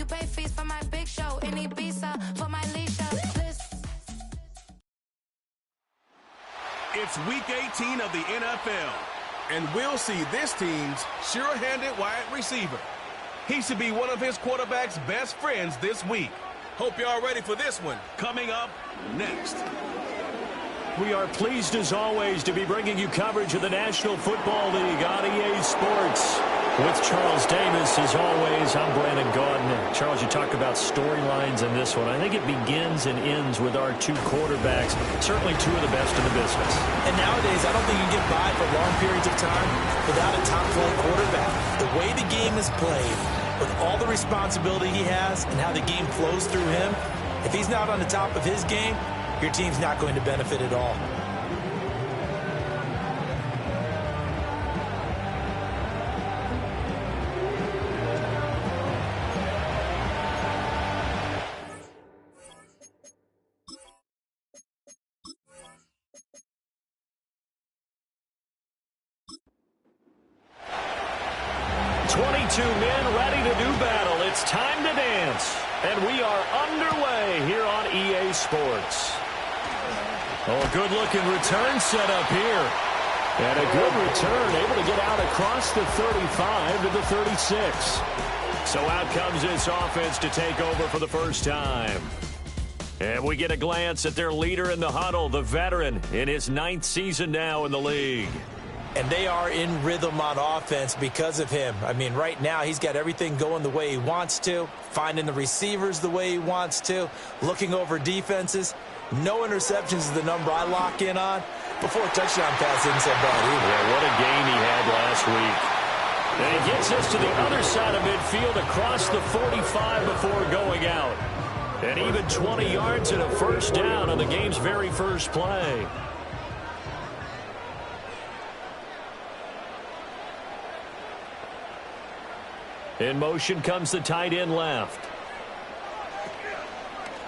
You pay fees for my big show. Any visa for my Leisha. It's Week 18 of the NFL, and we'll see this team's sure-handed wide receiver. He should be one of his quarterback's best friends this week. Hope y'all ready for this one. Coming up next. We are pleased, as always, to be bringing you coverage of the National Football League on EA Sports. With Charles Davis, as always, I'm Brandon Gaudin. Charles, you talk about storylines in this one. I think it begins and ends with our two quarterbacks, certainly two of the best in the business. And nowadays, I don't think you can get by for long periods of time without a top-flight quarterback. The way the game is played, with all the responsibility he has and how the game flows through him, if he's not on the top of his game, your team's not going to benefit at all. Men ready to do battle. It's time to dance. And we are underway here on EA Sports. Oh, a good-looking return set up here. And a good return, able to get out across the 35 to the 36. So out comes this offense to take over for the first time. And we get a glance at their leader in the huddle, the veteran, in his 9th season now in the league. And they are in rhythm on offense because of him. I mean, right now, he's got everything going the way he wants to, finding the receivers the way he wants to, looking over defenses. No interceptions is the number I lock in on. Before a touchdown pass isn't so bad either. Yeah, what a game he had last week. And he gets us to the other side of midfield across the 45 before going out. And even 20 yards and a first down on the game's very first play. In motion comes the tight end left.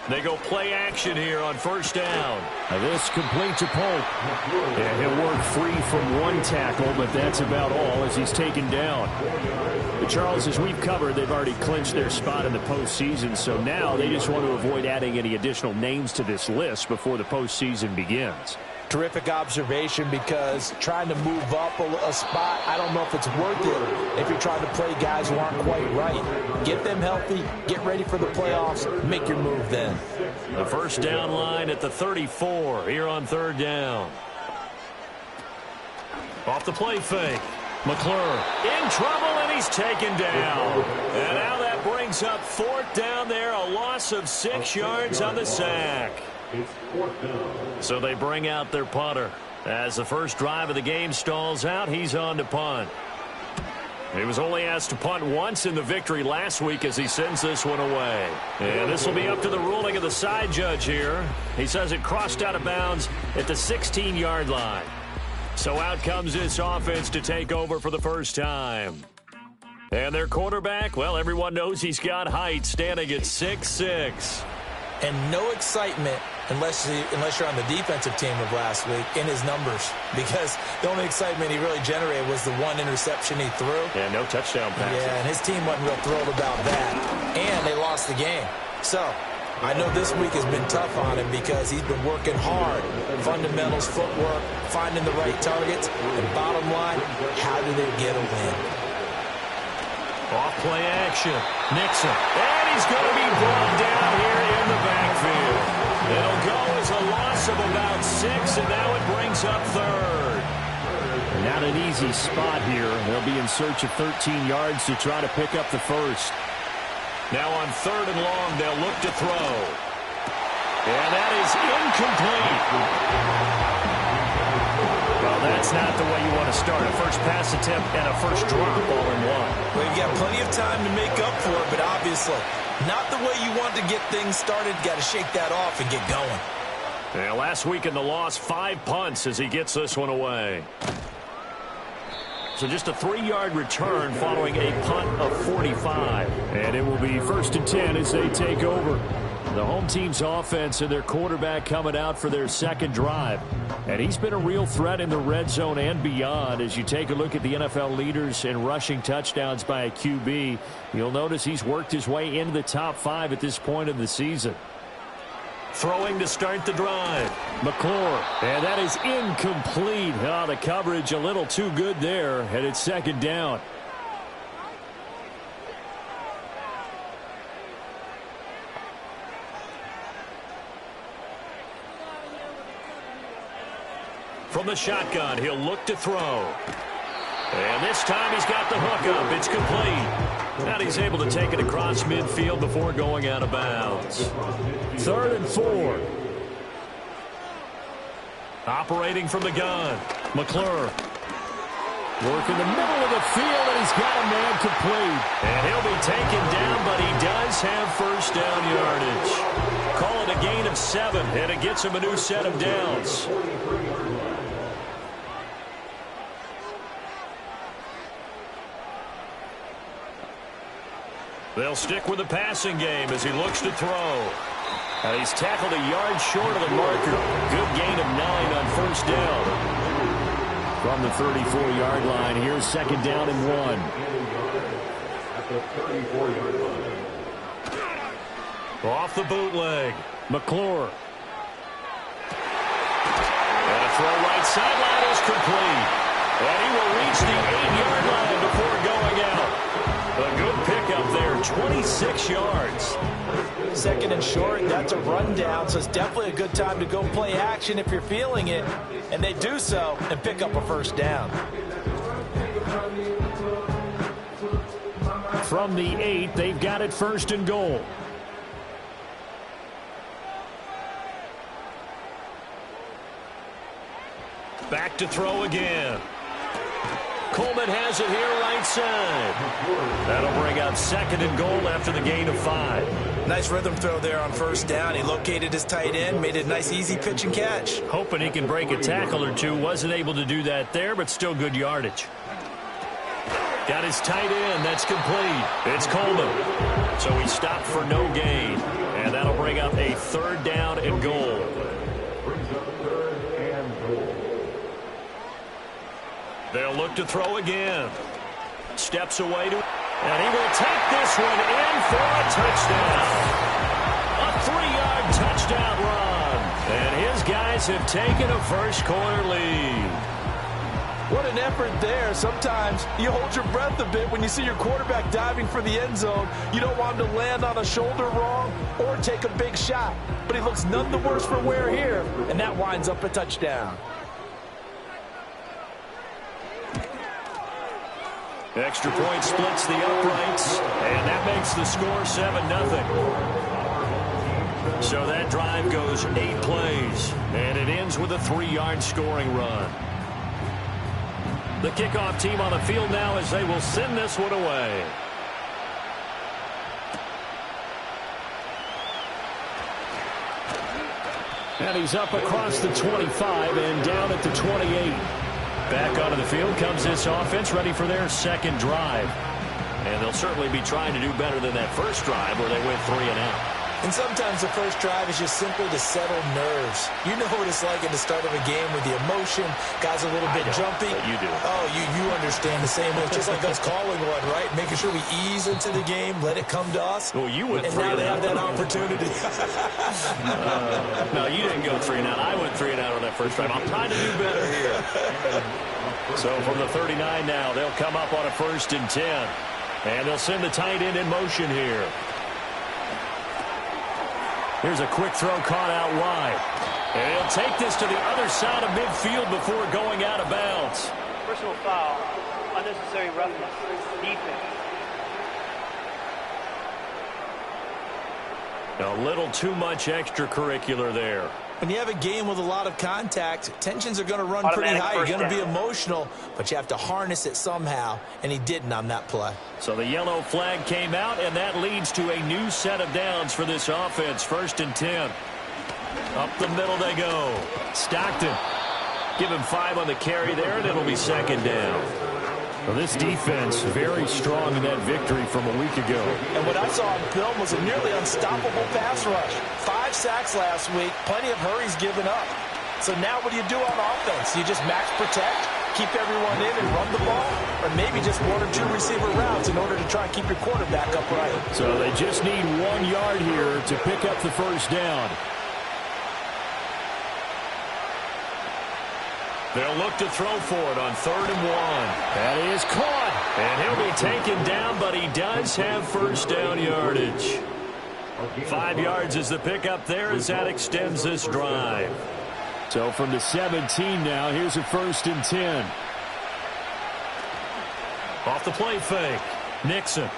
They go play action here on first down. Now this complete to Polk. Yeah, he'll work free from one tackle, but that's about all as he's taken down. But Charles, as we've covered, they've already clinched their spot in the postseason, so now they just want to avoid adding any additional names to this list before the postseason begins. Terrific observation, because trying to move up a spot, I don't know if it's worth it if you're trying to play guys who aren't quite right. Get them healthy, get ready for the playoffs, make your move then. The first down line at the 34 here on third down. Off the play fake. McClure in trouble, and he's taken down. And now that brings up fourth down there, a loss of 6 yards on the sack. So they bring out their punter. As the first drive of the game stalls out, he's on to punt. He was only asked to punt once in the victory last week as he sends this one away. And this will be up to the ruling of the side judge here. He says it crossed out of bounds at the 16-yard line. So out comes this offense to take over for the first time. And their quarterback, well, everyone knows he's got height, standing at 6'6". And no excitement unless you're on the defensive team of last week in his numbers, because the only excitement he really generated was the one interception he threw. Yeah, no touchdown passes. Yeah, and his team wasn't real thrilled about that. And they lost the game. So I know this week has been tough on him because he's been working hard. Fundamentals, footwork, finding the right targets. And bottom line, how do they get a win? Off play action. Nixon. And he's going to be brought down here in the backfield. It'll go as a loss of about 6, and now it brings up third. Not an easy spot here. They'll be in search of 13 yards to try to pick up the first. Now on third and long, they'll look to throw. And that is incomplete. Well, that's not the way you want to start. A first pass attempt and a first drop all in one. Well, you've got plenty of time to make up for it, but obviously not the way you want to get things started. Got to shake that off and get going. Yeah, last week in the loss, 5 punts as he gets this one away. So just a 3-yard return following a punt of 45. And it will be 1st and 10 as they take over. The home team's offense and their quarterback coming out for their second drive. And he's been a real threat in the red zone and beyond. As you take a look at the NFL leaders in rushing touchdowns by a QB, you'll notice he's worked his way into the top 5 at this point of the season. Throwing to start the drive. McClure, and that is incomplete. Oh, the coverage a little too good there, and it's second down. From the shotgun, he'll look to throw. And this time he's got the hook up. It's complete. Now he's able to take it across midfield before going out of bounds. 3rd and 4. Operating from the gun. McClure. Work in the middle of the field, and he's got a man complete. And he'll be taken down, but he does have first down yardage. Call it a gain of 7, and it gets him a new set of downs. They'll stick with the passing game as he looks to throw. And he's tackled a yard short of the marker. Good gain of 9 on first down. From the 34-yard line, here's second down and 1. Off the bootleg. McClure. And a throw right sideline is complete. And he will reach the 8-yard line before going out. A good pickup there, 26 yards. Second and short, that's a rundown, so it's definitely a good time to go play action if you're feeling it. And they do so and pick up a first down. From the 8, they've got it 1st and goal. Back to throw again. Coleman has it here right side. That'll bring up 2nd and goal after the gain of 5. Nice rhythm throw there on first down. He located his tight end, made it a nice easy pitch and catch. Hoping he can break a tackle or two. Wasn't able to do that there, but still good yardage. Got his tight end. That's complete. It's Coleman. So he stopped for no gain. And that'll bring up a 3rd down and goal. They'll look to throw again. Steps away to, and he will take this one in for a touchdown. A 3-yard touchdown run. And his guys have taken a first-quarter lead. What an effort there. Sometimes you hold your breath a bit when you see your quarterback diving for the end zone. You don't want him to land on a shoulder wrong or take a big shot. But he looks none the worse for wear here, and that winds up a touchdown. Extra point splits the uprights, and that makes the score 7-0. So that drive goes 8 plays, and it ends with a 3-yard scoring run. The kickoff team on the field now as they will send this one away. And he's up across the 25 and down at the 28. Back onto the field comes this offense, ready for their second drive. And they'll certainly be trying to do better than that first drive where they went 3 and out. And sometimes the first drive is just simply to settle nerves. You know what it's like at the start of a game with the emotion. Guys a little bit jumpy. But you do. Oh, you understand the same way. It's just like us calling one, right? Making sure we ease into the game, let it come to us. Well, you went 3 and now and they out. have that opportunity. No, you didn't go 3 and out. I went 3 and out on that first drive. I'm trying to do better here. So from the 39 now, they'll come up on a 1st and 10. And they'll send the tight end in motion here. Here's a quick throw caught out wide. And he'll take this to the other side of midfield before going out of bounds. Personal foul, unnecessary roughness, defense. A little too much extracurricular there. When you have a game with a lot of contact, tensions are going to run pretty high. You're going to be emotional, but you have to harness it somehow, and he didn't on that play. So the yellow flag came out, and that leads to a new set of downs for this offense. 1st and 10. Up the middle they go. Stockton. Give him 5 on the carry there, and it'll be 2nd down. Well, this defense very strong in that victory from a week ago. And what I saw on film was a nearly unstoppable pass rush. 5 sacks last week, plenty of hurries given up. So now what do you do on offense? You just max protect, keep everyone in and run the ball, or maybe just 1 or 2 receiver routes in order to try and keep your quarterback upright. So they just need 1 yard here to pick up the first down. They'll look to throw for it on 3rd and 1. That is caught. And he'll be taken down, but he does have first down yardage. 5 yards is the pickup there as that extends this drive. So from the 17 now, here's a 1st and 10. Off the play fake, Nixon. And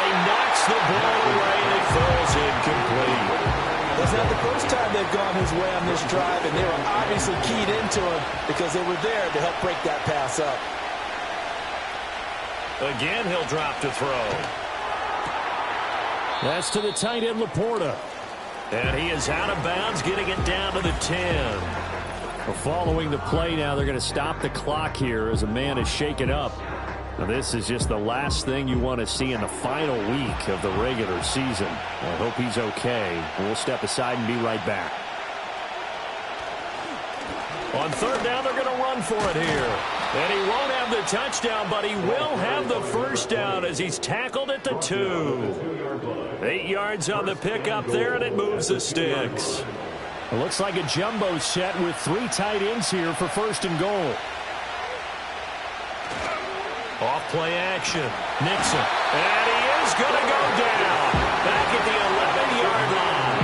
he knocks the ball away and it falls incomplete. It's not the first time they've gone his way on this drive, and they were obviously keyed into him because they were there to help break that pass up. Again, he'll drop to throw. That's to the tight end, Laporta. And he is out of bounds, getting it down to the 10. Well, following the play now, they're going to stop the clock here as a man is shaken up. Now, this is just the last thing you want to see in the final week of the regular season. I hope he's okay. We'll step aside and be right back. On 3rd down, they're going to run for it here. And he won't have the touchdown, but he will have the first down as he's tackled at the 2. 8 yards on the pickup there, and it moves the sticks. It looks like a jumbo set with 3 tight ends here for 1st and goal. Off play action, Nixon. And he is going to go down. Back at the 11-yard line.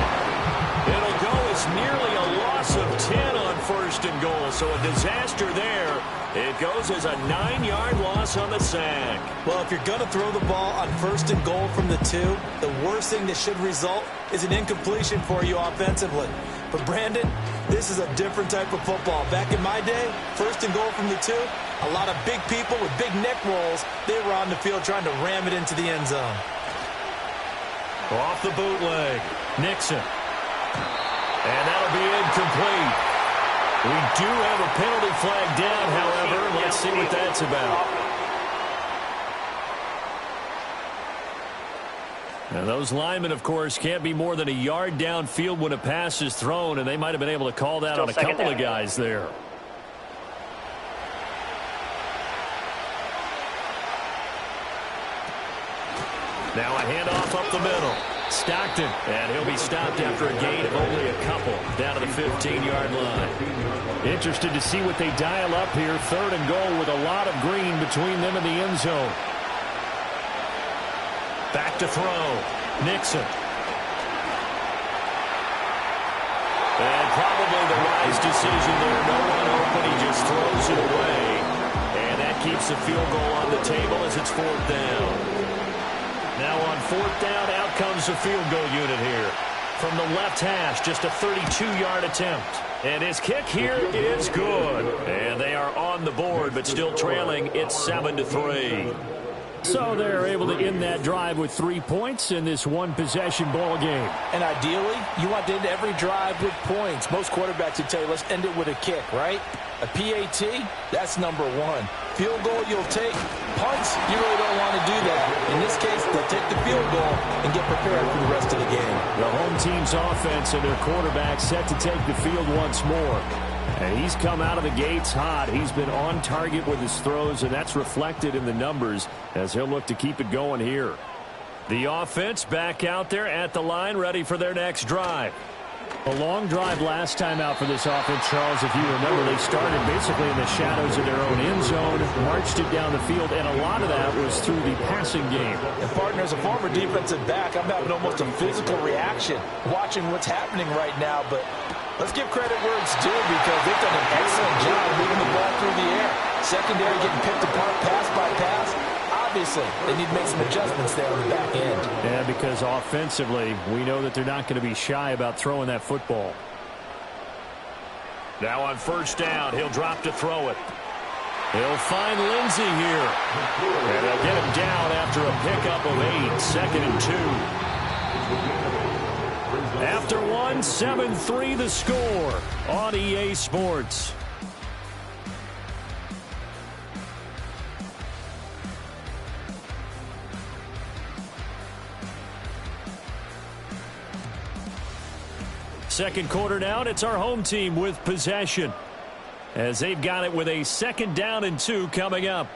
It'll go as nearly a loss of 10 on 1st and goal. So a disaster there. It goes as a 9-yard loss on the sack. Well, if you're going to throw the ball on 1st and goal from the 2, the worst thing that should result is an incompletion for you offensively. But Brandon, this is a different type of football. Back in my day, 1st and goal from the 2, a lot of big people with big neck rolls, they were on the field trying to ram it into the end zone. Off the bootleg, Nixon. And that'll be incomplete. We do have a penalty flag down, however. Let's see what that's about. Now, those linemen, of course, can't be more than a yard downfield when a pass is thrown, and they might have been able to call that on a couple of guys there. Now a handoff up the middle. Stockton, and he'll be stopped after a gain of only a couple down to the 15-yard line. Interested to see what they dial up here. 3rd and goal with a lot of green between them and the end zone. Back to throw. Nixon. And probably the wise decision there. No one open. He just throws it away. And that keeps the field goal on the table as it's 4th down. Now on 4th down, out comes the field goal unit here. From the left hash, just a 32-yard attempt. And his kick here is good. And they are on the board, but still trailing. It's 7-3. So they're able to end that drive with 3 points in this one-possession ball game. And ideally, you want to end every drive with points. Most quarterbacks would tell you, let's end it with a kick, right? A PAT, that's number 1. Field goal you'll take. Punts, you really don't want to do that. In this case, they'll take the field goal and get prepared for the rest of the game. The home team's offense and their quarterback set to take the field once more. And he's come out of the gates hot. He's been on target with his throws, and that's reflected in the numbers as he'll look to keep it going here. The offense back out there at the line, ready for their next drive. A long drive last time out for this offense, Charles. If you remember, they started basically in the shadows of their own end zone, marched it down the field, and a lot of that was through the passing game. And partner, as a former defensive back, I'm having almost a physical reaction watching what's happening right now. But let's give credit where it's due because they've done an excellent job moving the ball through the air. Secondary getting picked apart pass by pass. Obviously, they need to make some adjustments there on the back end. Yeah, because offensively, we know that they're not going to be shy about throwing that football. Now on 1st down, he'll drop to throw it. He'll find Lindsey here. And they'll get him down after a pickup of 8, 2nd and 2. After 1, 7-3 the score on EA Sports. Second quarter now, and it's our home team with possession, as they've got it with a 2nd down and 2 coming up.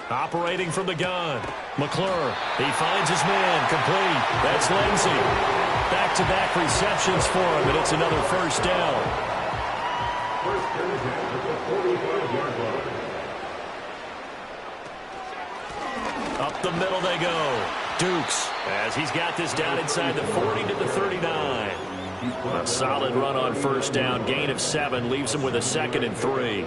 Operating from the gun, McClure. He finds his man, complete. That's Lindsey. Back-to-back receptions for him, and it's another first down. Up the middle they go. Dukes, as he's got this down inside the 40 to the 39. A solid run on first down. Gain of 7 leaves him with a 2nd and 3.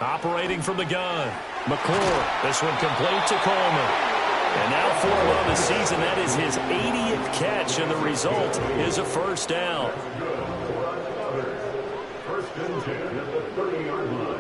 Operating from the gun, McClure. This one complete to Coleman. And now for him on the season, that is his 80th catch, and the result is a first down. First and 10 at the 30-yard line.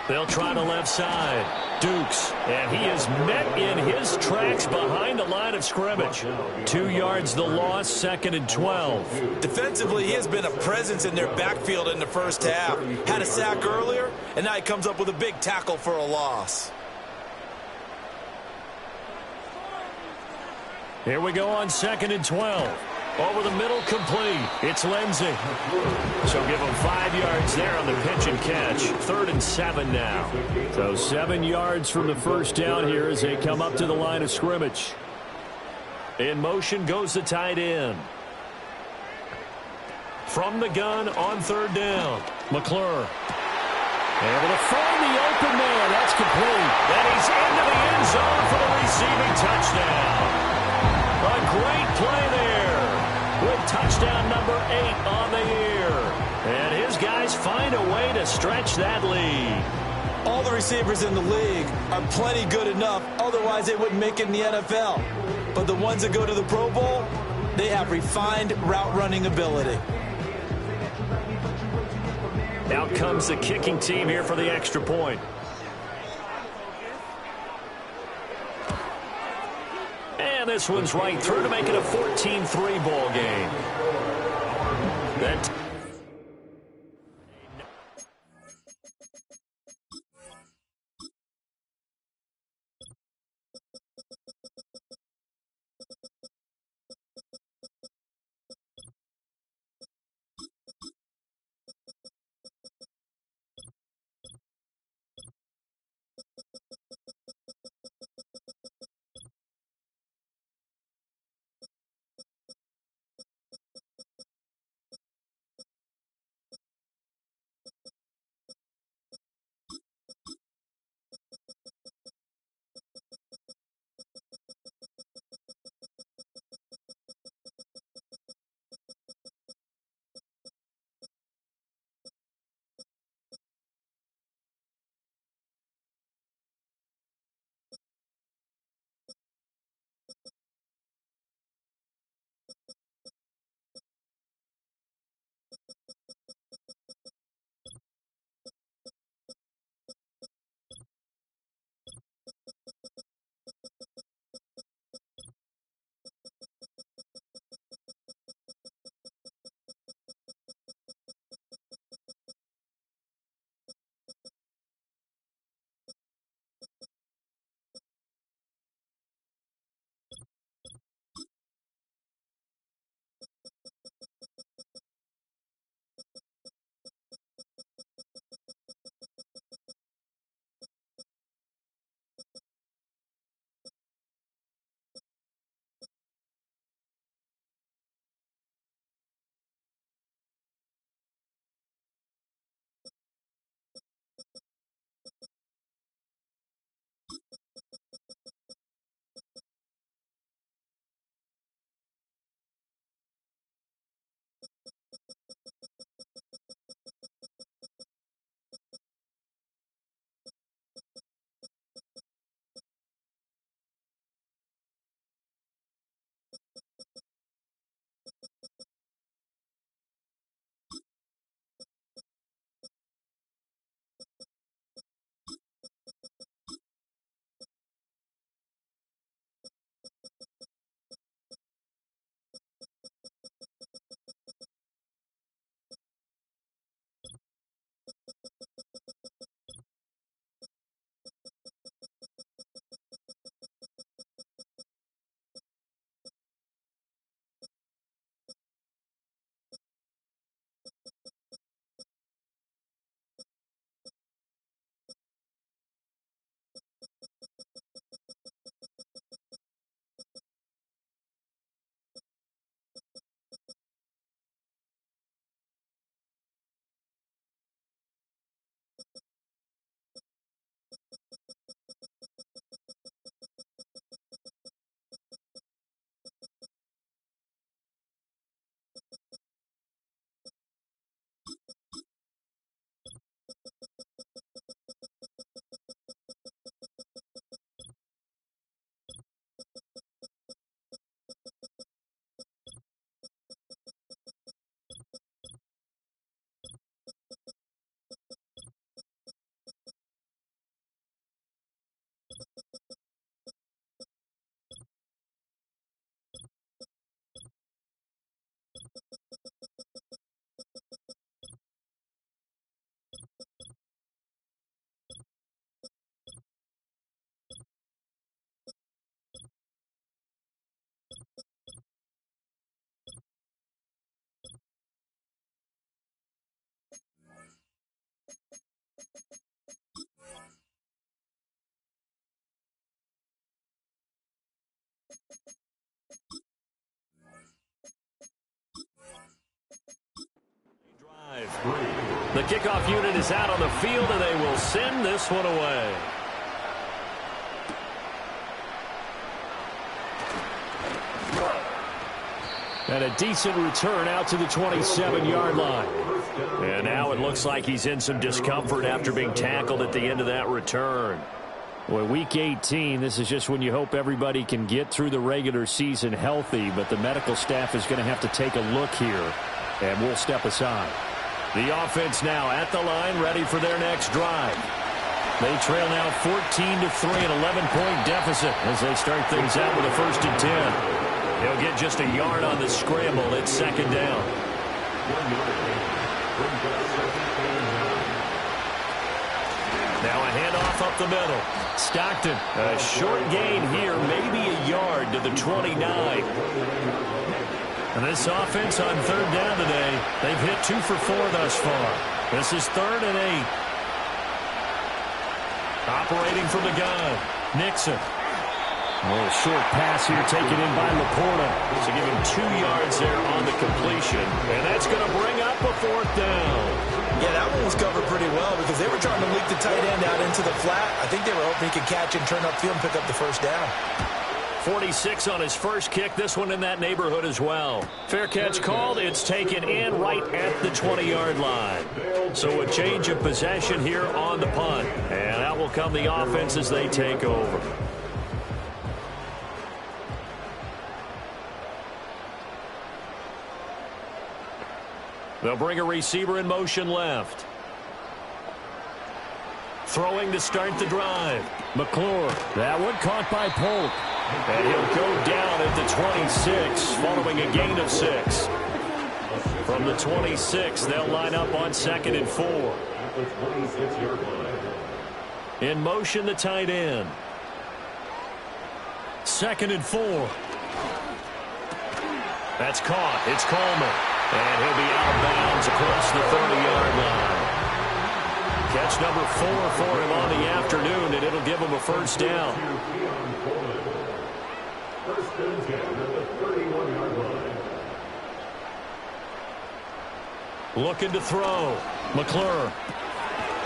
They'll try to left side. Dukes, and he is met in his tracks behind the line of scrimmage. 2 yards the loss, 2nd and 12. Defensively, he has been a presence in their backfield in the first half. Had a sack earlier, and now he comes up with a big tackle for a loss. Here we go on 2nd and 12. Over the middle, complete. It's Lindsey. So give him 5 yards there on the pitch and catch. 3rd and 7 now. So 7 yards from the first down here as they come up to the line of scrimmage. In motion goes the tight end. From the gun on 3rd down, McClure. Able to find the open man. That's complete. And he's into the end zone for the receiving touchdown. A great play there, with touchdown number 8 on the year. And his guys find a way to stretch that lead. All the receivers in the league are plenty good enough, otherwise they wouldn't make it in the NFL. But the ones that go to the Pro Bowl, they have refined route running ability. Out comes the kicking team here for the extra point. And this one's right through to make it a 14-3 ball game. That The kickoff unit is out on the field, and they will send this one away. And a decent return out to the 27-yard line. And now it looks like he's in some discomfort after being tackled at the end of that return. Well, Week 18, this is just when you hope everybody can get through the regular season healthy, but the medical staff is going to have to take a look here, and we'll step aside. The offense now at the line, ready for their next drive. They trail now 14-3, an 11-point deficit as they start things out with a 1st and 10. He'll get just a yard on the scramble. It's 2nd down. Now a handoff up the middle. Stockton, a short gain here, maybe a yard to the 29. And this offense on 3rd down today, they've hit 2 for 4 thus far. This is 3rd and 8. Operating from the gun, Nixon. A little short pass here taken in by Laporta. So give him 2 yards there on the completion. And that's going to bring up a 4th down. Yeah, that one was covered pretty well because they were trying to leak the tight end out into the flat. I think they were hoping he could catch and turn upfield and pick up the 1st down. 46 on his first kick. This one in that neighborhood as well. Fair catch called. It's taken in right at the 20-yard line. So a change of possession here on the punt. And out will come the offense as they take over. They'll bring a receiver in motion left. Throwing to start the drive. McClure. That one caught by Polk. And he'll go down at the 26 following a gain of 6. From the 26, they'll line up on 2nd and 4. In motion, the tight end. 2nd and 4. That's caught. It's Coleman. And he'll be out of bounds across the 30-yard line. Catch number 4 for him on the afternoon, and it'll give him a 1st down. 1st and 10 at the 31-yard line. Looking to throw. McClure.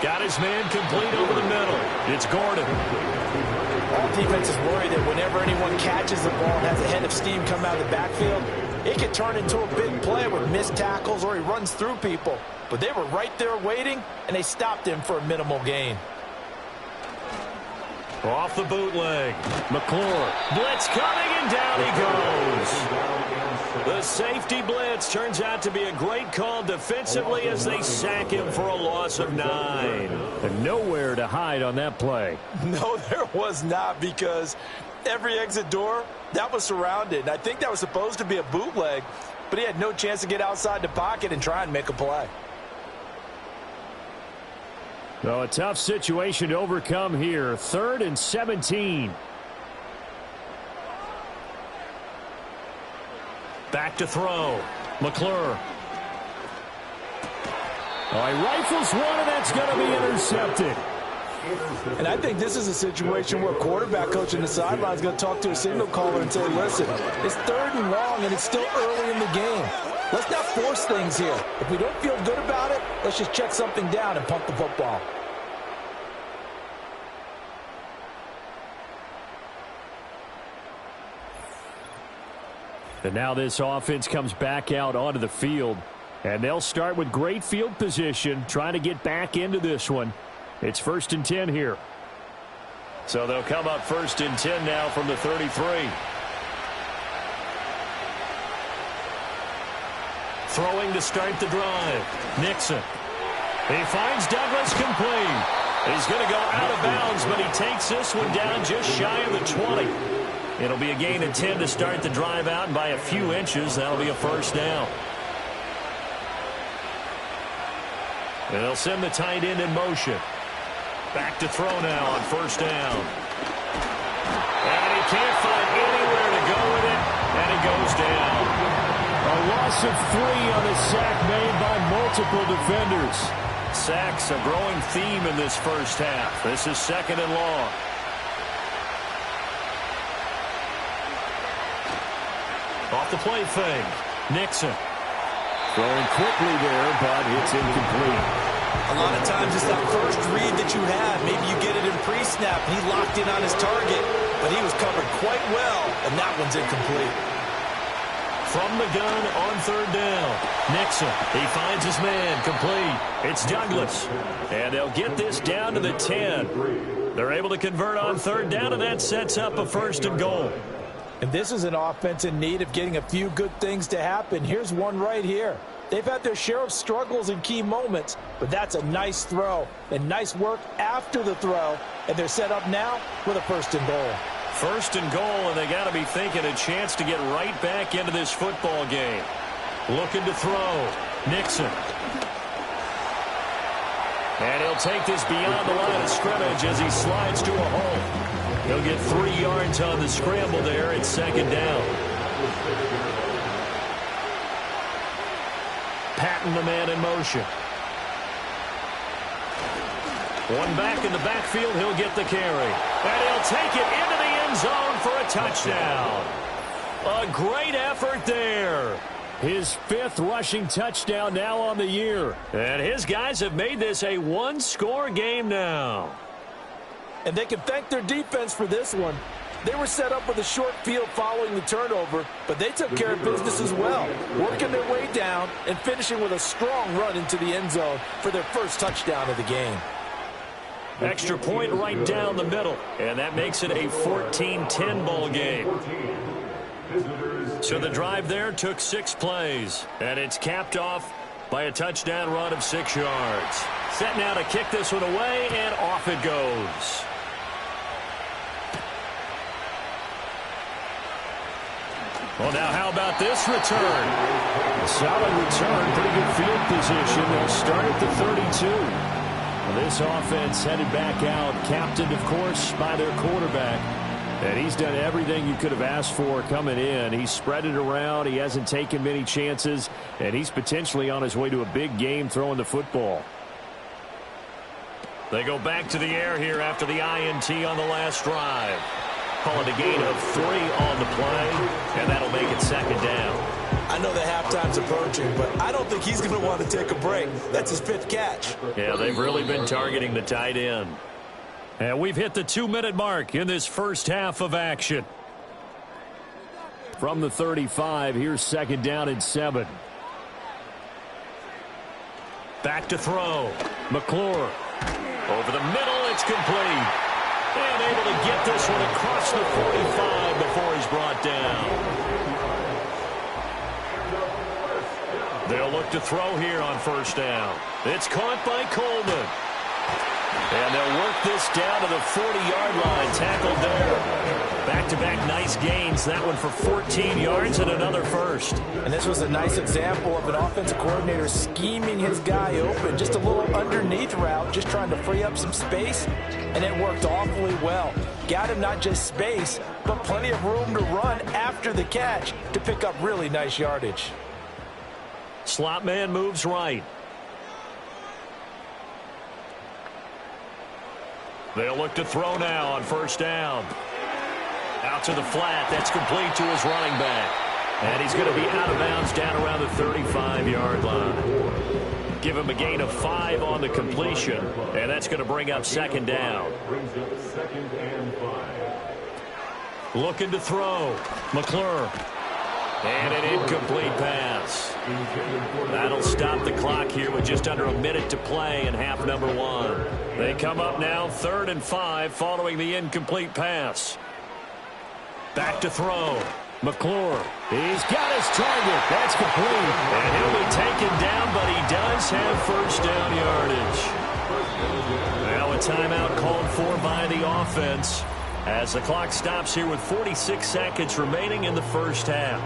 Got his man complete over the middle. It's Gordon. All defense is worried that whenever anyone catches the ball and has a head of steam come out of the backfield, it could turn into a big play with missed tackles or he runs through people. But they were right there waiting, and they stopped him for a minimal gain. Off the bootleg. McClure. Blitz coming, and down he goes. The safety blitz turns out to be a great call defensively as they sack him for a loss of 9. And nowhere to hide on that play. No, there was not, because every exit door, that was surrounded. And I think that was supposed to be a bootleg, but he had no chance to get outside the pocket and try and make a play. So a tough situation to overcome here. 3rd and 17. Back to throw. McClure. Oh, he rifles one, and that's going to be intercepted. And I think this is a situation where quarterback coach in the sideline is going to talk to a signal caller and say, listen, it's 3rd and long, and it's still early in the game. Let's not force things here. If we don't feel good about it, let's just check something down and punt the football. And now this offense comes back out onto the field. And they'll start with great field position, trying to get back into this one. It's 1st and 10 here. So they'll come up 1st and 10 now from the 33. Throwing to start the drive. Nixon. He finds Douglas complete. He's going to go out of bounds, but he takes this one down just shy of the 20. It'll be a gain of 10 to start the drive out, and by a few inches, that'll be a 1st down. And they'll send the tight end in motion. Back to throw now on 1st down. And he can't find anywhere to go with it, and he goes down. A loss of 3 on a sack made by multiple defenders. Sacks, a growing theme in this first half. This is 2nd and long. Off the play fake. Nixon. Throwing quickly there, but it's incomplete. A lot of times it's that first read that you have. Maybe you get it in pre-snap, and he locked in on his target, but he was covered quite well, and that one's incomplete. From the gun on third down. Nixon, he finds his man, complete. It's Douglas, and they'll get this down to the 10. They're able to convert on third down, and that sets up a first and goal. And this is an offense in need of getting a few good things to happen. Here's one right here. They've had their share of struggles in key moments, but that's a nice throw and nice work after the throw, and they're set up now with a first and goal. First and goal, and they got to be thinking a chance to get right back into this football game. Looking to throw. Nixon. And he'll take this beyond the line of scrimmage as he slides to a hole. He'll get 3 yards on the scramble there. It's second down. Patton, the man in motion. One back in the backfield. He'll get the carry. And he'll take it into the end zone for a touchdown. A great effort there. His 5th rushing touchdown now on the year. And his guys have made this a one-score game now. And they can thank their defense for this one. They were set up with a short field following the turnover, but they took care of business as well, working their way down and finishing with a strong run into the end zone for their first touchdown of the game. Extra point right down the middle, and that makes it a 14-10 ball game. So the drive there took 6 plays, and it's capped off by a touchdown run of 6 yards. Set now to kick this one away, and off it goes. Well, now how about this return? A solid return, pretty good field position. They'll start at the 32. This offense headed back out, captained, of course, by their quarterback. And he's done everything you could have asked for coming in. He's spread it around. He hasn't taken many chances. And he's potentially on his way to a big game throwing the football. They go back to the air here after the INT on the last drive. Call it a gain of 3 on the play, and that'll make it second down. I know that halftime's approaching, but I don't think he's going to want to take a break. That's his 5th catch. Yeah, they've really been targeting the tight end. And we've hit the 2-minute mark in this first half of action. From the 35, here's second down and 7. Back to throw. McClure. Over the middle, it's complete. And able to get this one across the 45 before he's brought down. They'll look to throw here on first down. It's caught by Coleman. And they'll work this down to the 40-yard line. Tackled there. Back-to-back nice gains. That one for 14 yards and another first. And this was a nice example of an offensive coordinator scheming his guy open. Just a little underneath route, just trying to free up some space. And it worked awfully well. Got him not just space, but plenty of room to run after the catch to pick up really nice yardage. Slot man moves right. They'll look to throw now on first down. Out to the flat. That's complete to his running back. And he's going to be out of bounds down around the 35-yard line. Give him a gain of 5 on the completion. And that's going to bring up second down. Looking to throw. McClure. And an incomplete pass. That'll stop the clock here with just under a minute to play in half number 1. They come up now 3rd and 5 following the incomplete pass. Back to throw. McClure. He's got his target. That's complete. And he'll be taken down, but he does have first down yardage. Now a timeout called for by the offense as the clock stops here with 46 seconds remaining in the first half.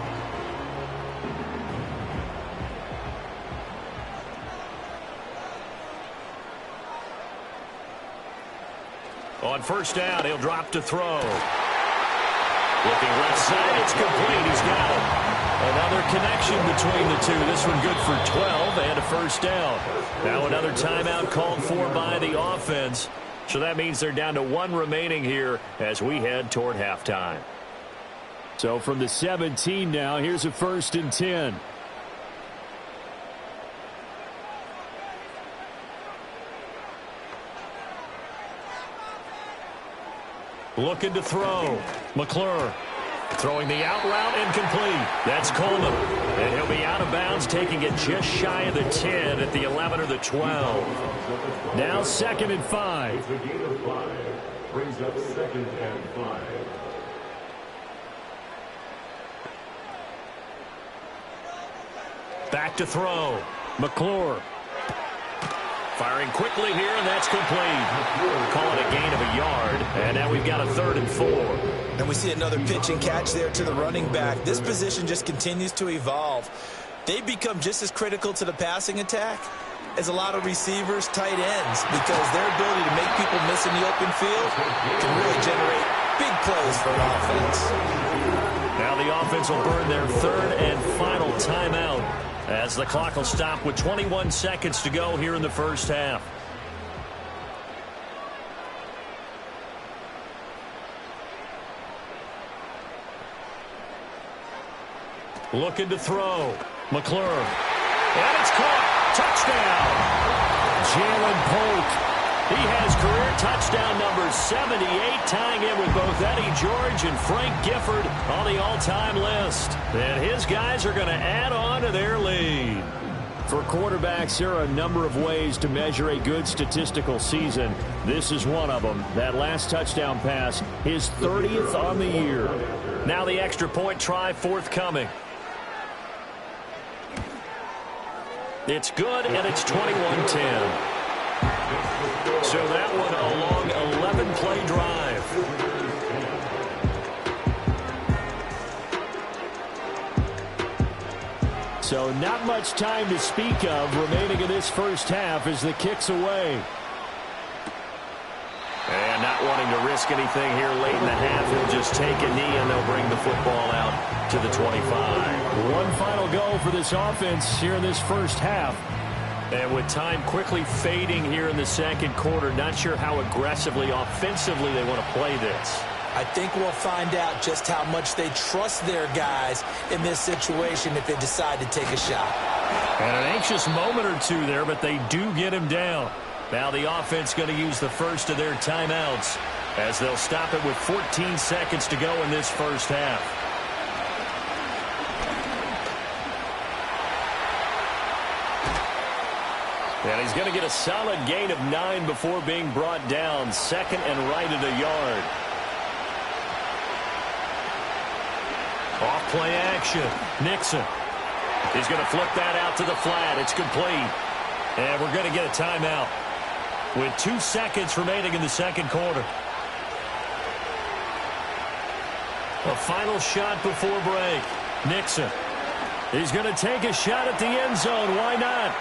On first down, he'll drop to throw. Looking left side, it's complete. He's got it. Another connection between the two. This one good for 12 and a first down. Now another timeout called for by the offense. So that means they're down to 1 remaining here as we head toward halftime. So from the 17 now, here's a 1st and 10. Looking to throw. McClure throwing the out route, incomplete. That's Coleman. And he'll be out of bounds, taking it just shy of the 10 at the 11 or the 12. Now 2nd and 5. The gain of 5 brings up 2nd and 5. Back to throw. McClure. Firing quickly here, and that's complete. Call it a gain of a yard, and now we've got a 3rd and 4. And we see another pitch and catch there to the running back. This position just continues to evolve. They become just as critical to the passing attack as a lot of receivers, tight ends, because their ability to make people miss in the open field can really generate big plays for an offense. Now the offense will burn their 3rd and final timeout as the clock will stop with 21 seconds to go here in the first half. Looking to throw. McClure. And it's caught. Touchdown. Jalen Polk. He has career touchdown number 78, tying in with both Eddie George and Frank Gifford on the all-time list. And his guys are going to add on to their lead. For quarterbacks, there are a number of ways to measure a good statistical season. This is one of them. That last touchdown pass, his 30th on the year. Now the extra point try forthcoming. It's good, and it's 21-10. So that one a long 11-play drive. So not much time to speak of remaining in this first half as the kick's away. And not wanting to risk anything here late in the half, he'll just take a knee and they'll bring the football out to the 25. One final go for this offense here in this first half. And with time quickly fading here in the second quarter, not sure how aggressively, offensively they want to play this. I think we'll find out just how much they trust their guys in this situation if they decide to take a shot. And an anxious moment or two there, but they do get him down. Now the offense going to use the first of their timeouts as they'll stop it with 14 seconds to go in this first half. And he's going to get a solid gain of 9 before being brought down. 2nd and right at a yard. Off play action. Nixon. He's going to flip that out to the flat. It's complete. And we're going to get a timeout with 2 seconds remaining in the second quarter. A final shot before break. Nixon. He's going to take a shot at the end zone. Why not?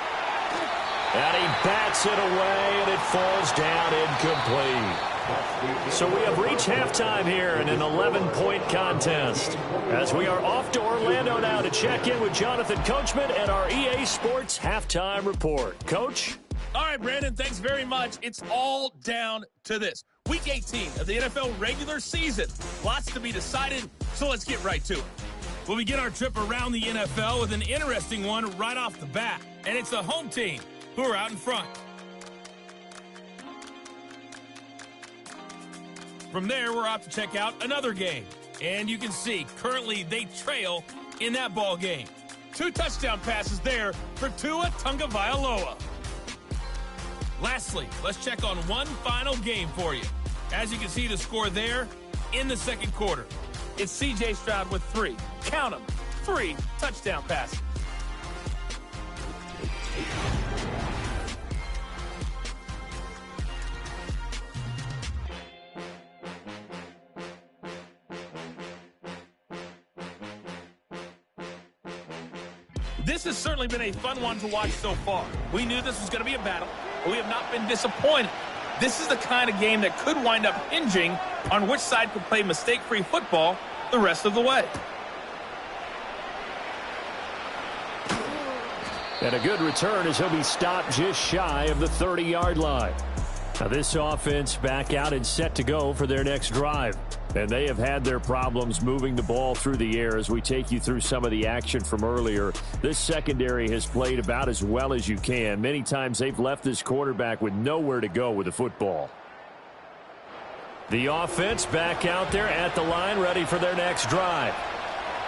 And he bats it away, and it falls down incomplete. So we have reached halftime here in an 11-point contest. As we are off to Orlando now to check in with Jonathan Coachman and our EA Sports Halftime Report. Coach? All right, Brandon, thanks very much. It's all down to this. Week 18 of the NFL regular season. Lots to be decided, so let's get right to it. We'll begin our trip around the NFL with an interesting one right off the bat, and it's the home team who are out in front. From there, we're off to check out another game. And you can see, currently, they trail in that ball game. 2 touchdown passes there for Tua Tagovailoa. Lastly, let's check on one final game for you. As you can see, the score there in the second quarter. It's C.J. Stroud with 3. Count them. 3 touchdown passes. This has certainly been a fun one to watch so far. We knew this was going to be a battle, but we have not been disappointed. This is the kind of game that could wind up hinging on which side could play mistake-free football the rest of the way. And a good return as he'll be stopped just shy of the 30-yard line. Now this offense back out and set to go for their next drive. And they have had their problems moving the ball through the air as we take you through some of the action from earlier. This secondary has played about as well as you can. Many times they've left this quarterback with nowhere to go with the football. The offense back out there at the line, ready for their next drive.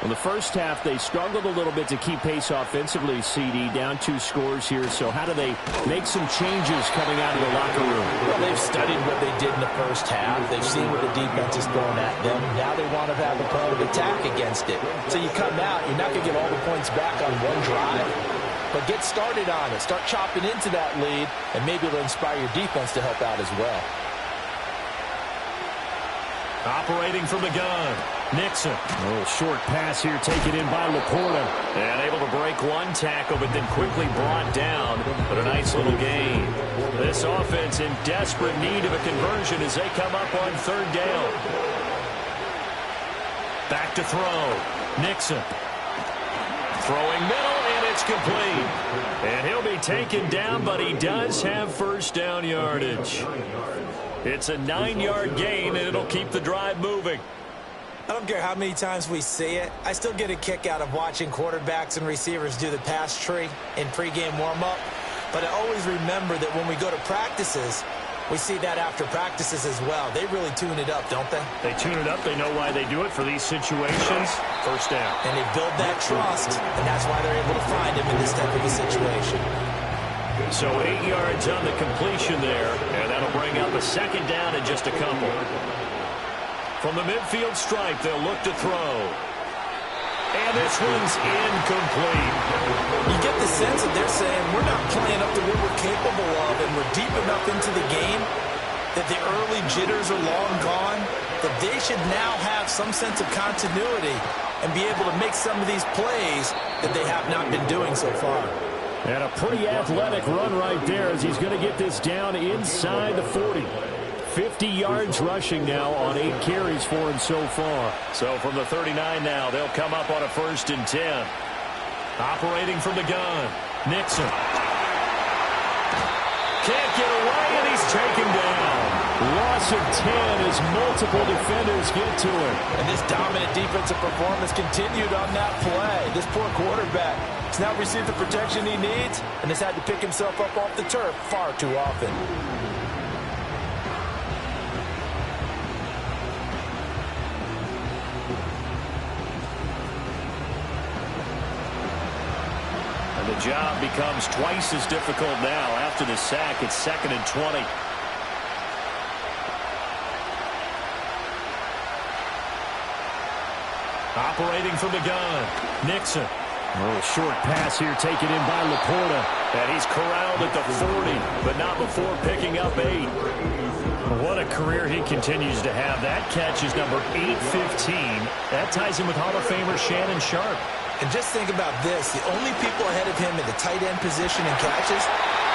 In the first half, they struggled a little bit to keep pace offensively, CD, down 2 scores here. So how do they make some changes coming out of the locker room? Well, they've studied what they did in the first half. They've seen what the defense is throwing at them. Now they want to have a plan of attack against it. So you come out, you're not going to get all the points back on one drive, but get started on it. Start chopping into that lead, and maybe it'll inspire your defense to help out as well. Operating from the gun, Nixon. A little short pass here taken in by Laporta. And able to break one tackle, but then quickly brought down. But a nice little gain. This offense in desperate need of a conversion as they come up on 3rd down. Back to throw. Nixon. Throwing middle, and it's complete. And he'll be taken down, but he does have first down yardage. It's a 9-yard gain, and it'll keep the drive moving. I don't care how many times we see it. I still get a kick out of watching quarterbacks and receivers do the pass tree in pregame warm-up. But I always remember that when we go to practices, we see that after practices as well. They really tune it up, don't they? They tune it up. They know why they do it for these situations. First down. And they build that trust, and that's why they're able to find him in this type of a situation. So 8 yards on the completion there, and that'll bring up a 2nd down in just a couple. From the midfield stripe, they'll look to throw. And this one's incomplete. You get the sense that they're saying we're not playing up to what we're capable of, and we're deep enough into the game that the early jitters are long gone, that they should now have some sense of continuity and be able to make some of these plays that they have not been doing so far. And a pretty athletic run right there as he's going to get this down inside the 40. 50 yards rushing now on 8 carries for him so far. So from the 39 now, they'll come up on a 1st and 10. Operating from the gun, Nixon. Can't get away, and he's taken down. Loss of 10 as multiple defenders get to him. And this dominant defensive performance continued on that play. This poor quarterback has now received the protection he needs and has had to pick himself up off the turf far too often. And the job becomes twice as difficult now after the sack. It's 2nd and 20. Operating from the gun, Nixon. A little short pass here taken in by Laporta. And he's corralled at the 40, but not before picking up 8. What a career he continues to have. That catch is number 815. That ties him with Hall of Famer Shannon Sharp. And just think about this. The only people ahead of him in the tight end position in catches.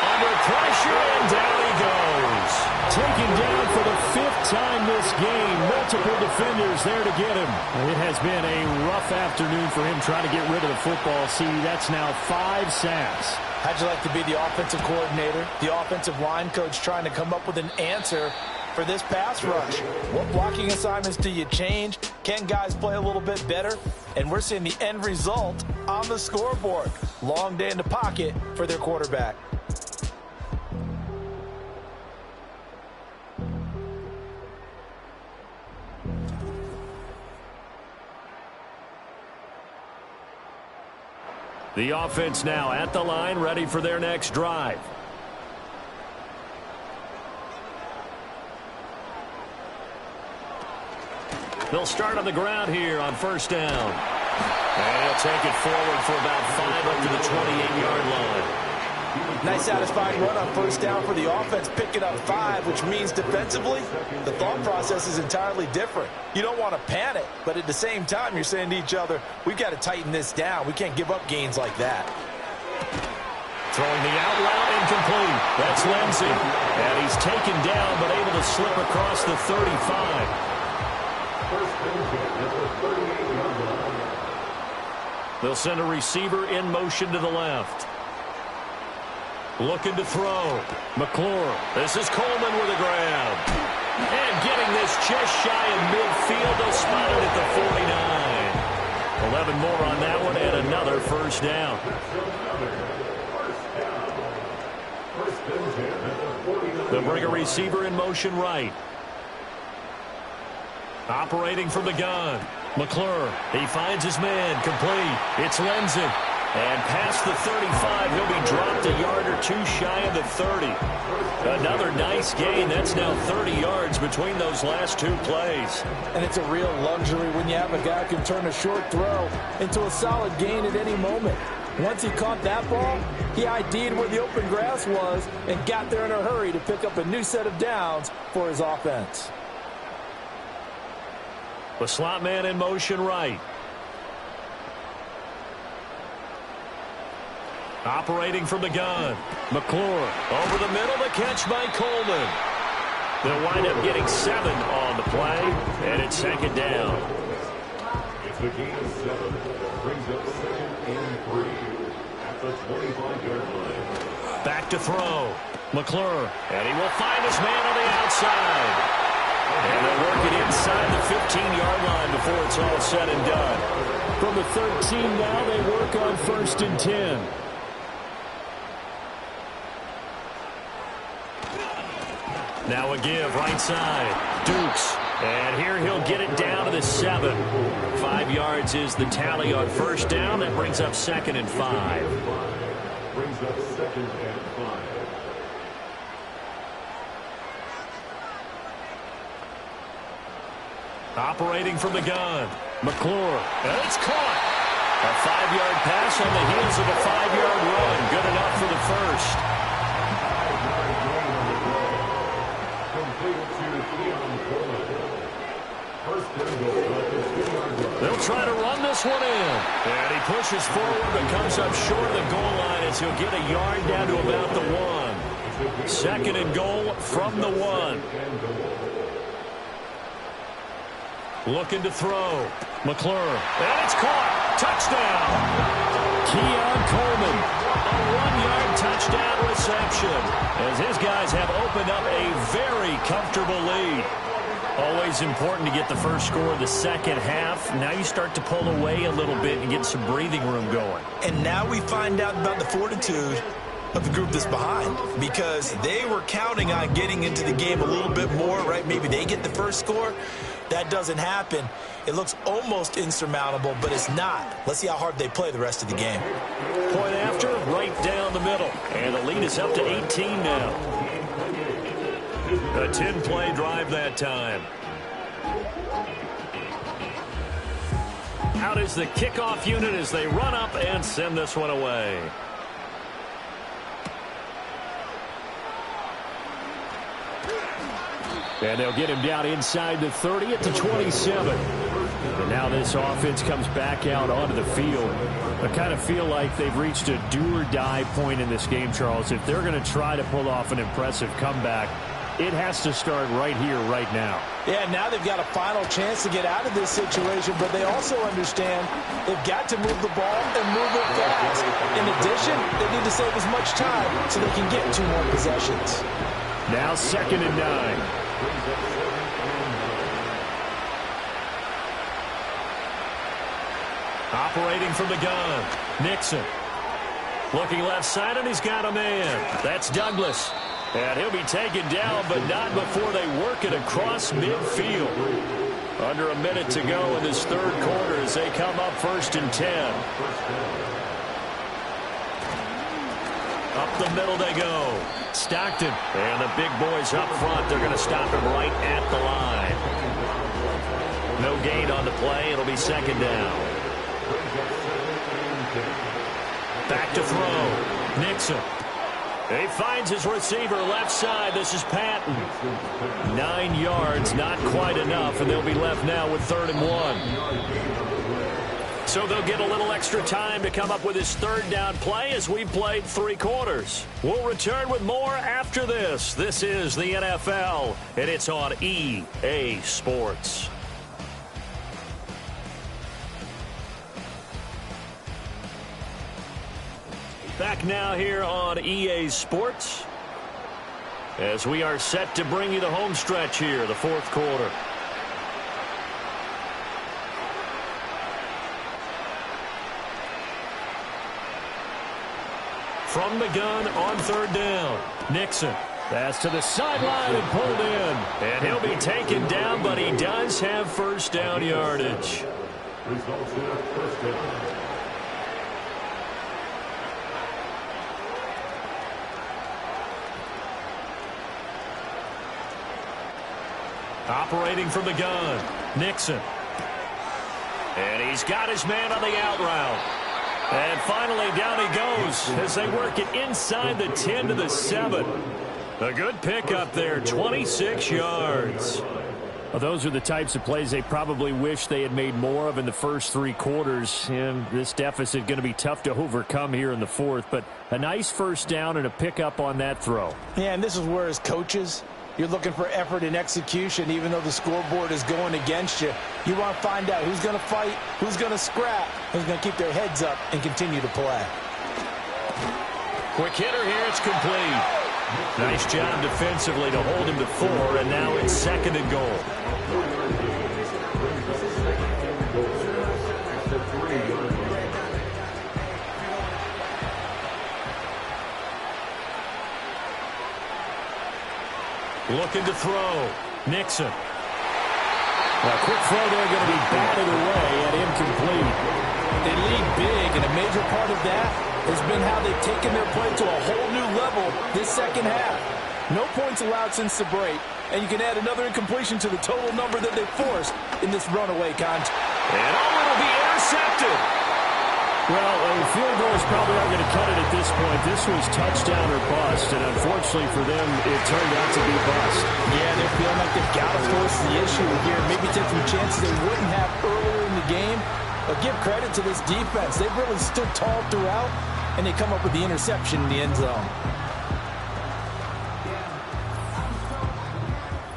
Under pressure, and down he goes. Taken down for the 5th time this game. Multiple defenders there to get him. It has been a rough afternoon for him trying to get rid of the football. See, that's now 5 sacks. How'd you like to be the offensive coordinator, the offensive line coach trying to come up with an answer for this pass rush? What blocking assignments do you change? Can guys play a little bit better? And we're seeing the end result on the scoreboard. Long day in the pocket for their quarterback. The offense now at the line, ready for their next drive. They'll start on the ground here on 1st down. And he'll take it forward for about 5 up to the 28-yard line. Nice satisfying run on 1st down for the offense, picking up 5, which means defensively, the thought process is entirely different. You don't want to panic, but at the same time, you're saying to each other, we've got to tighten this down. We can't give up gains like that. Throwing the out route incomplete. That's Lindsey. And he's taken down, but able to slip across the 35. They'll send a receiver in motion to the left. Looking to throw. McClure. This is Coleman with a grab. And getting this just shy of midfield. They'll spot it at the 49. 11 more on that one and another 1st down. They'll bring a receiver in motion right. Operating from the gun. McClure, he finds his man, complete. It's Lenzen. And past the 35, he'll be dropped a yard or two shy of the 30. Another nice gain. That's now 30 yards between those last two plays. And it's a real luxury when you have a guy who can turn a short throw into a solid gain at any moment. Once he caught that ball, he ID'd where the open grass was and got there in a hurry to pick up a new set of downs for his offense. The slot man in motion right. Operating from the gun. McClure over the middle, the catch by Coleman. They'll wind up getting 7 on the play, and it's second down. It's a gain of 7. Brings up 2nd and 3 at the 25-yard line. Back to throw. McClure, and he will find his man on the outside. And they'll work it inside the 15-yard line before it's all said and done. From the 13 now, they work on 1st and 10. Now a give right side. Dukes. And here he'll get it down to the 7. 5 yards is the tally on first down. That brings up 2nd and 5. Brings up 2nd and 5. Operating from the gun. McClure. And it's caught. A 5-yard pass on the heels of a 5-yard run. Good enough for the first. They'll try to run this one in. And he pushes forward but comes up short of the goal line as he'll get a yard down to about the 1. 2nd and goal from the 1. Looking to throw. McClure. And it's caught. Touchdown. Keon Coleman. A 1-yard touchdown reception as his guys have opened up a very comfortable lead. Always important to get the first score of the second half. Now you start to pull away a little bit and get some breathing room going. And now we find out about the fortitude of the group that's behind, because they were counting on getting into the game a little bit more, right? Maybe they get the first score. That doesn't happen. It looks almost insurmountable, but it's not. Let's see how hard they play the rest of the game. Point after, right down the middle. And the lead is up to 18 now. A 10-play drive that time. Out is the kickoff unit as they run up and send this one away. And they'll get him down inside the 30 at the 27. And now this offense comes back out onto the field. I kind of feel like they've reached a do-or-die point in this game, Charles. If they're going to try to pull off an impressive comeback, it has to start right here, right now. Yeah, now they've got a final chance to get out of this situation, but they also understand they've got to move the ball and move it fast. In addition, they need to save as much time so they can get 2 more possessions. Now 2nd and 9. Operating from the gun. Nixon. Looking left side, and he's got a man. That's Douglas. And he'll be taken down, but not before they work it across midfield. Under a minute to go in this third quarter as they come up 1st and 10. Up the middle they go. Stockton. And the big boys up front. They're going to stop him right at the line. No gain on the play. It'll be 2nd down. Back to throw. Nixon. He finds his receiver left side. This is Patton. 9 yards, not quite enough, and they'll be left now with 3rd and 1. So they'll get a little extra time to come up with his 3rd down play as we've played 3 quarters. We'll return with more after this. This is the NFL, and it's on EA Sports. Back now here on EA Sports as we are set to bring you the home stretch here, the 4th quarter. From the gun on 3rd down, Nixon. That's to the sideline and pulled in. And he'll be taken down, but he does have first down yardage. Results in a first down. Operating from the gun, Nixon. And he's got his man on the out route. And finally down he goes as they work it inside the 10 to the 7. A good pickup there, 26 yards. Well, those are the types of plays they probably wish they had made more of in the first 3 quarters. And this deficit going to be tough to overcome here in the fourth. But a nice first down and a pickup on that throw. Yeah, and this is where as coaches, you're looking for effort and execution, even though the scoreboard is going against you. You want to find out who's going to fight, who's going to scrap, who's going to keep their heads up and continue to play. Quick hitter here, it's complete. Nice job defensively to hold him to 4, and now it's 2nd and goal. Looking to throw. Nixon. A quick throw there going to be batted away and incomplete. They lead big, and a major part of that has been how they've taken their play to a whole new level this second half. No points allowed since the break, and you can add another incompletion to the total number that they forced in this runaway contest. And it'll be intercepted. Well, a field goal is probably not going to cut it at this point. This was touchdown or bust, and unfortunately for them, it turned out to be bust. Yeah, they're feeling like they've got to force the issue here. Maybe take some chances they wouldn't have earlier in the game. But give credit to this defense. They've really stood tall throughout, and they come up with the interception in the end zone.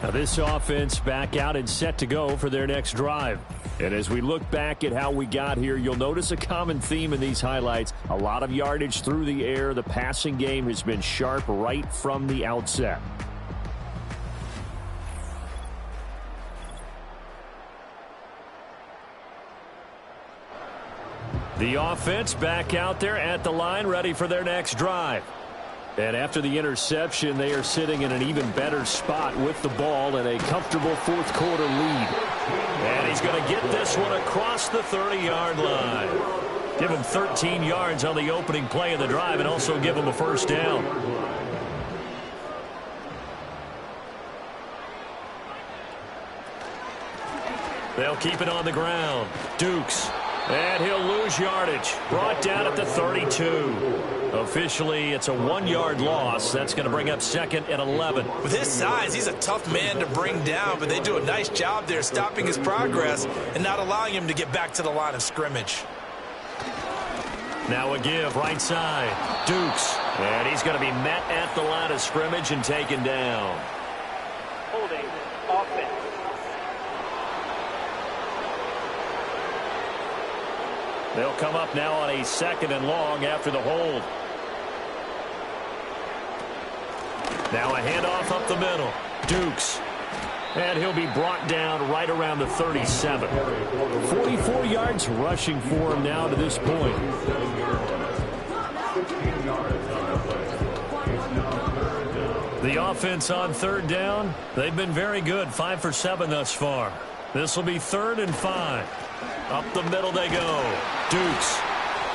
Now this offense back out and set to go for their next drive. And as we look back at how we got here, you'll notice a common theme in these highlights. A lot of yardage through the air. The passing game has been sharp right from the outset. The offense back out there at the line, ready for their next drive. And after the interception, they are sitting in an even better spot with the ball and a comfortable fourth quarter lead. And he's going to get this one across the 30-yard line. Give him 13 yards on the opening play of the drive and also give him a first down. They'll keep it on the ground. Dukes. And he'll lose yardage. Brought down at the 32. Officially, it's a 1-yard loss. That's going to bring up 2nd and 11. With his size, he's a tough man to bring down, but they do a nice job there stopping his progress and not allowing him to get back to the line of scrimmage. Now a give, right side. Dukes. And he's going to be met at the line of scrimmage and taken down. Holding offense. They'll come up now on a 2nd and long after the hold. Now a handoff up the middle. Dukes. And he'll be brought down right around the 37. 44 yards rushing for him now to this point. The offense on 3rd down, they've been very good. 5 for 7 thus far. This will be 3rd and 5. Up the middle they go. Dukes.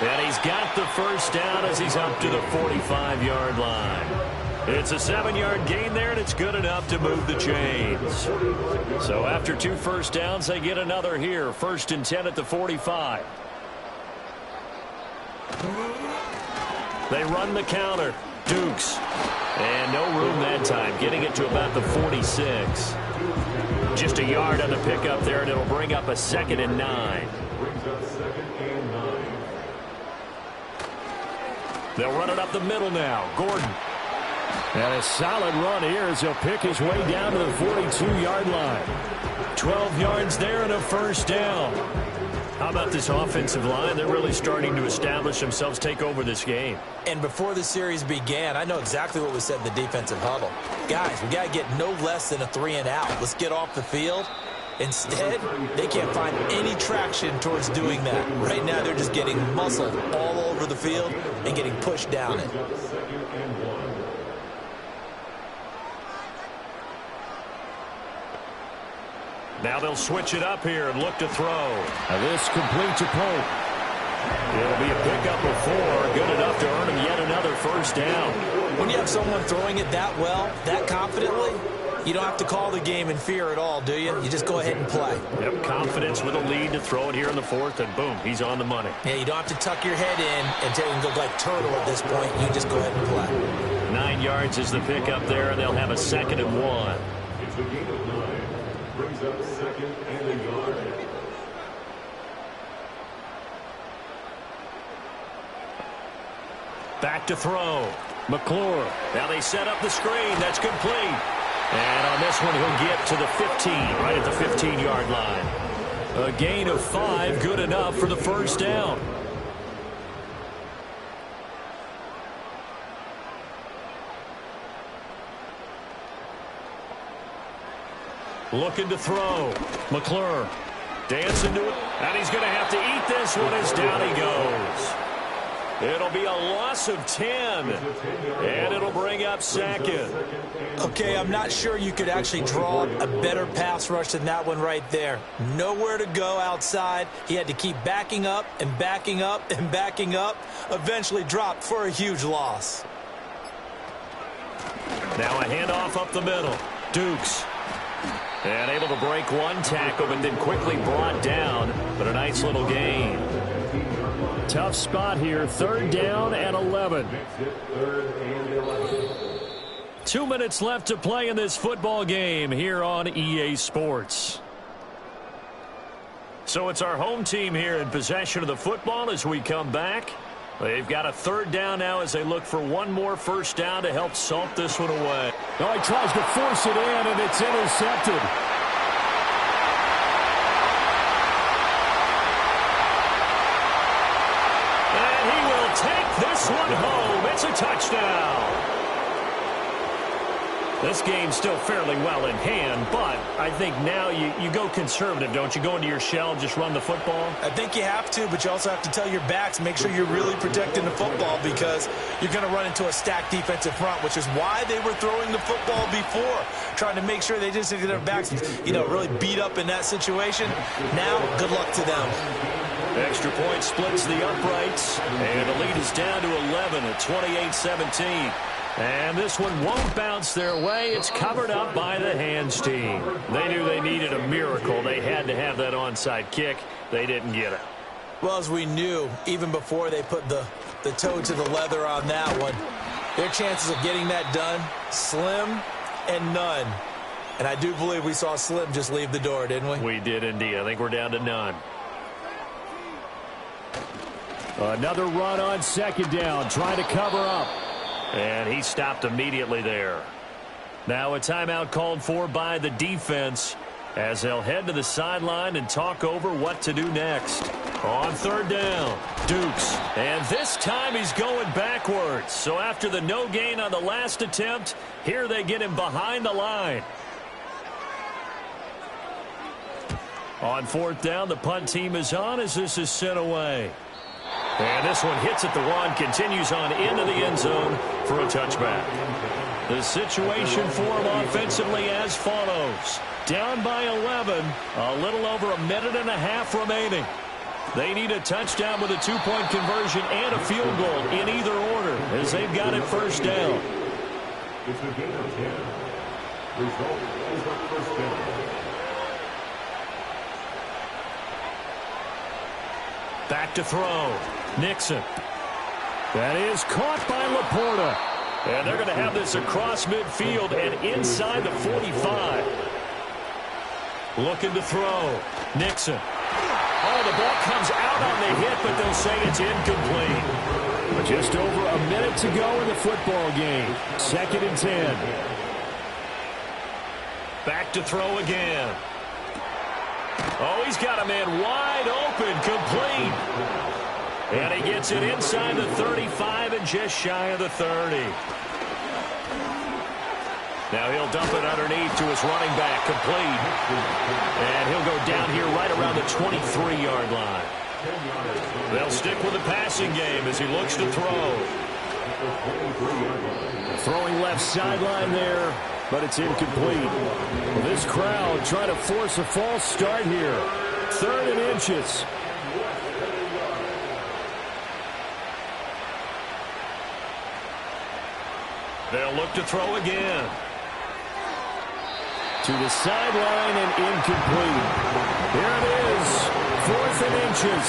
And he's got the first down as he's up to the 45-yard line. It's a 7-yard gain there, and it's good enough to move the chains. So after 2 first downs, they get another here. 1st and 10 at the 45. They run the counter. Dukes. And no room that time, getting it to about the 46. Just a yard on the pickup there, and it'll bring up a 2nd and 9. They'll run it up the middle now. Gordon. And a solid run here as he'll pick his way down to the 42-yard line. 12 yards there and a first down. How about this offensive line? They're really starting to establish themselves, take over this game. And before the series began, I know exactly what we said in the defensive huddle. Guys, we got to get no less than a 3 and out. Let's get off the field. Instead, they can't find any traction towards doing that. Right now, they're just getting muscled all over the field and getting pushed down it. Now they'll switch it up here and look to throw. Now this complete to Pope. It'll be a pickup of 4, good enough to earn him yet another first down. When you have someone throwing it that well, that confidently, you don't have to call the game in fear at all, do you? You just go ahead and play. Yep, confidence with a lead to throw it here in the 4th, and boom, he's on the money. Yeah, you don't have to tuck your head in and take and go like turtle at this point. You just go ahead and play. 9 yards is the pickup there, and they'll have a 2nd and 1. It's a gain of 9. Brings up 2nd and a yard. Back to throw. McClure. Now they set up the screen. That's complete. And on this one, he'll get to the 15, right at the 15-yard line. A gain of 5, good enough for the first down. Looking to throw. McClure dancing to it. And he's going to have to eat this one as down he goes. It'll be a loss of 10. And it'll bring up 2nd. Okay, I'm not sure you could actually draw a better pass rush than that one right there. Nowhere to go outside. He had to keep backing up and backing up and backing up. Eventually dropped for a huge loss. Now a handoff up the middle. Dukes. And able to break one tackle, but then quickly brought down. But a nice little gain. Tough spot here. 3rd down and 11. 2 minutes left to play in this football game here on EA Sports. So it's our home team here in possession of the football as we come back. They've got a 3rd down now as they look for one more first down to help salt this one away. Oh, he tries to force it in, and it's intercepted. And he will take this one home. It's a touchdown. This game's still fairly well in hand, but I think now you go conservative, don't you? Go into your shell, just run the football? I think you have to, but you also have to tell your backs, make sure you're really protecting the football because you're going to run into a stacked defensive front, which is why they were throwing the football before, trying to make sure they just get their backs, really beat up in that situation. Now, good luck to them. Extra point splits the uprights, and the lead is down to 11 at 28-17. And this one won't bounce their way. It's covered up by the hands team. They knew they needed a miracle. They had to have that onside kick. They didn't get it. Well, as we knew, even before they put the toe to the leather on that one, their chances of getting that done, slim and none. And I do believe we saw Slim just leave the door, didn't we? We did indeed. I think we're down to none. Another run on 2nd down, trying to cover up. And he stopped immediately there. Now a timeout called for by the defense as they'll head to the sideline and talk over what to do next. On 3rd down, Dukes. And this time he's going backwards. So after the no gain on the last attempt, here they get him behind the line. On 4th down, the punt team is on as this is sent away. And this one hits at the 1, continues on into the end zone for a touchback. The situation for him offensively as follows. Down by 11, a little over a minute and a half remaining. They need a touchdown with a 2-point conversion and a field goal in either order as they've got it first down. It's a gain of 10. Result is a first down. Back to throw. Nixon. That is caught by Laporta. And they're going to have this across midfield and inside the 45. Looking to throw. Nixon. Oh, the ball comes out on the hit, but they'll say it's incomplete. Just over a minute to go in the football game. 2nd and 10. Back to throw again. Oh, he's got a man wide open, complete. And he gets it inside the 35 and just shy of the 30. Now he'll dump it underneath to his running back, complete. And he'll go down here right around the 23-yard line. They'll stick with the passing game as he looks to throw. Throwing left sideline there. but it's incomplete. Well, this crowd trying to force a false start here. 3rd and inches. They'll look to throw again. To the sideline and incomplete. Here it is. 4th and inches.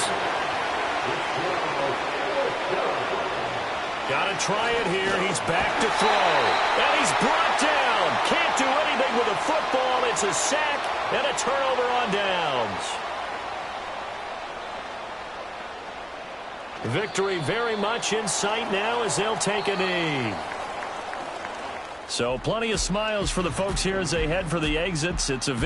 Got to try it here. He's back to throw. And he's brought down. Can't do anything with a football. It's a sack and a turnover on downs. Victory very much in sight now as they'll take a knee. So plenty of smiles for the folks here as they head for the exits. It's a victory.